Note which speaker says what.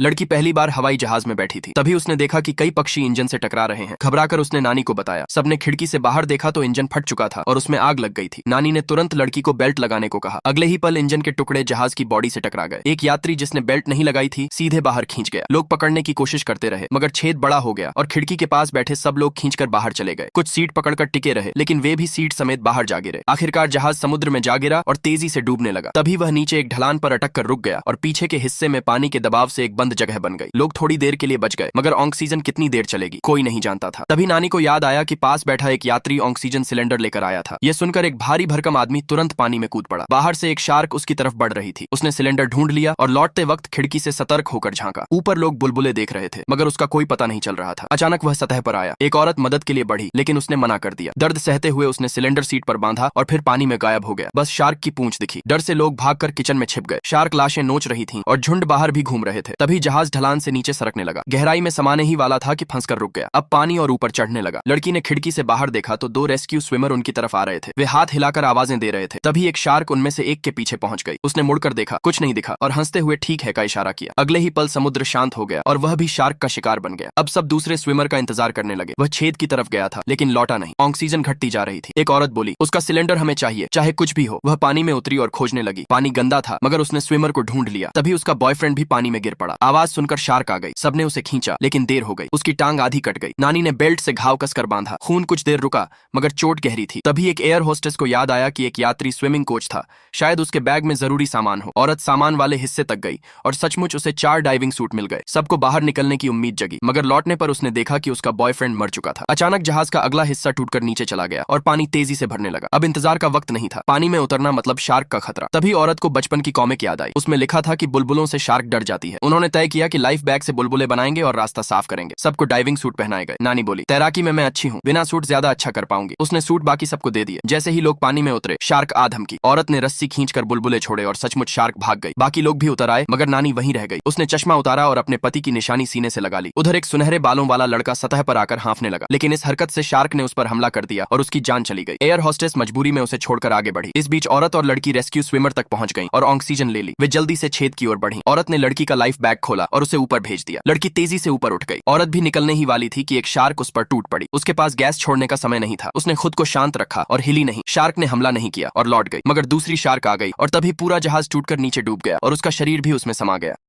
Speaker 1: लड़की पहली बार हवाई जहाज में बैठी थी। तभी उसने देखा कि कई पक्षी इंजन से टकरा रहे हैं। घबराकर उसने नानी को बताया। सबने खिड़की से बाहर देखा तो इंजन फट चुका था और उसमें आग लग गई थी। नानी ने तुरंत लड़की को बेल्ट लगाने को कहा। अगले ही पल इंजन के टुकड़े जहाज की बॉडी से टकरा गए। एक यात्री जिसने बेल्ट नहीं लगाई थी सीधे बाहर खींच गया। लोग पकड़ने की कोशिश करते रहे मगर छेद बड़ा हो गया और खिड़की के पास बैठे सब लोग खींचकर बाहर चले गए। कुछ सीट पकड़कर टिके रहे लेकिन वे भी सीट समेत बाहर जा गिरे। आखिरकार जहाज समुद्र में जा गिरा और तेजी से डूबने लगा। तभी वह नीचे एक ढलान पर अटक कर रुक गया और पीछे के हिस्से में पानी के दबाव से एक बंद जगह बन गई। लोग थोड़ी देर के लिए बच गए मगर ऑक्सीजन कितनी देर चलेगी कोई नहीं जानता था। तभी नानी को याद आया कि पास बैठा एक यात्री ऑक्सीजन सिलेंडर लेकर आया था। यह सुनकर एक भारी भरकम आदमी तुरंत पानी में कूद पड़ा। बाहर से एक शार्क उसकी तरफ बढ़ रही थी। उसने सिलेंडर ढूंढ लिया और लौटते वक्त खिड़की से सतर्क होकर झांका। ऊपर लोग बुलबुले देख रहे थे मगर उसका कोई पता नहीं चल रहा था। अचानक वह सतह पर आया। एक औरत मदद के लिए बढ़ी लेकिन उसने मना कर दिया। दर्द सहते हुए उसने सिलेंडर सीट पर बांधा और फिर पानी में गायब हो गया। बस शार्क की पूंछ दिखी। डर से लोग भागकर किचन में छिप गए। शार्क लाशें नोच रही थीं और झुंड बाहर भी घूम रहे थे। तभी जहाज ढलान से नीचे सरकने लगा। गहराई में समाने ही वाला था कि फंसकर रुक गया। अब पानी और ऊपर चढ़ने लगा। लड़की ने खिड़की से बाहर देखा तो दो रेस्क्यू स्विमर उनकी तरफ आ रहे थे। वे हाथ हिलाकर आवाजें दे रहे थे। तभी एक शार्क उनमें से एक के पीछे पहुंच गई। उसने मुड़कर देखा, कुछ नहीं दिखा और हंसते हुए ठीक है का इशारा किया। अगले ही पल समुद्र शांत हो गया और वह भी शार्क का शिकार बन गया। अब सब दूसरे स्विमर का इंतजार करने लगे। वह छेद की तरफ गया था लेकिन लौटा नहीं। ऑक्सीजन घटती जा रही थी। एक औरत बोली, उसका सिलेंडर हमें चाहिए, चाहे कुछ भी हो। वह पानी में उतरी और खोजने लगी। पानी गंदा था मगर उसने स्विमर को ढूंढ लिया। तभी उसका बॉयफ्रेंड भी पानी में गिर पड़ा। आवाज सुनकर शार्क आ गई। सबने उसे खींचा लेकिन देर हो गई। उसकी टांग आधी कट गई। नानी ने बेल्ट से घाव कसकर बांधा। खून कुछ देर रुका मगर चोट गहरी थी। तभी एक एयर होस्टेस को याद आया कि एक यात्री स्विमिंग कोच था। शायद उसके बैग में जरूरी सामान हो। औरत सामान वाले हिस्से तक गई और सचमुच उसे 4 डाइविंग सूट मिल गए। सबको बाहर निकलने की उम्मीद जगी मगर लौटने पर उसने देखा कि उसका बॉयफ्रेंड मर चुका था। अचानक जहाज का अगला हिस्सा टूटकर नीचे चला गया और पानी तेजी से भरने लगा। अब इंतजार का वक्त नहीं था। पानी में उतरना मतलब शार्क का खतरा। तभी औरत को बचपन की कॉमिक याद आई। उसमें लिखा था कि बुलबुलों से शार्क डर जाती है। उन्होंने तय किया कि लाइफ बैग से बुलबुले बनाएंगे और रास्ता साफ करेंगे। सबको डाइविंग सूट पहनाए गए। नानी बोली, तैराकी में मैं अच्छी हूँ, बिना सूट ज्यादा अच्छा कर पाऊंगी। उसने सूट बाकी सबको दे दिए। जैसे ही लोग पानी में उतरे शार्क आ धमकी। औरत ने रस्सी खींचकर बुलबुले छोड़े और सचमुच शार्क भाग गई। बाकी लोग भी उतर आए मगर नानी वहीं रह गई। उसने चश्मा उतारा और अपने पति की निशानी सीने से लगा ली। उधर एक सुनहरे बालों वाला लड़का सतह पर आकर हाँफने लगा लेकिन इस हरकत से शार्क ने उस पर हमला कर दिया और उसकी जान चली गई। एयर होस्टेस मजबूरी में उसे छोड़कर आगे बढ़ी। इस बीच औरत और लड़की रेस्क्यू स्विमर तक पहुंच गईं और ऑक्सीजन ले ली। वे जल्दी से छेद की ओर बढ़ी। औरत ने लड़की का लाइफ बैग खोला और उसे ऊपर भेज दिया। लड़की तेजी से ऊपर उठ गई। औरत भी निकलने ही वाली थी कि एक शार्क उस पर टूट पड़ी। उसके पास गैस छोड़ने का समय नहीं था। उसने खुद को शांत रखा और हिली नहीं। शार्क ने हमला नहीं किया और लौट गई मगर दूसरी शार्क आ गई और तभी पूरा जहाज टूटकर नीचे डूब गया और उसका शरीर भी उसमें समा गया।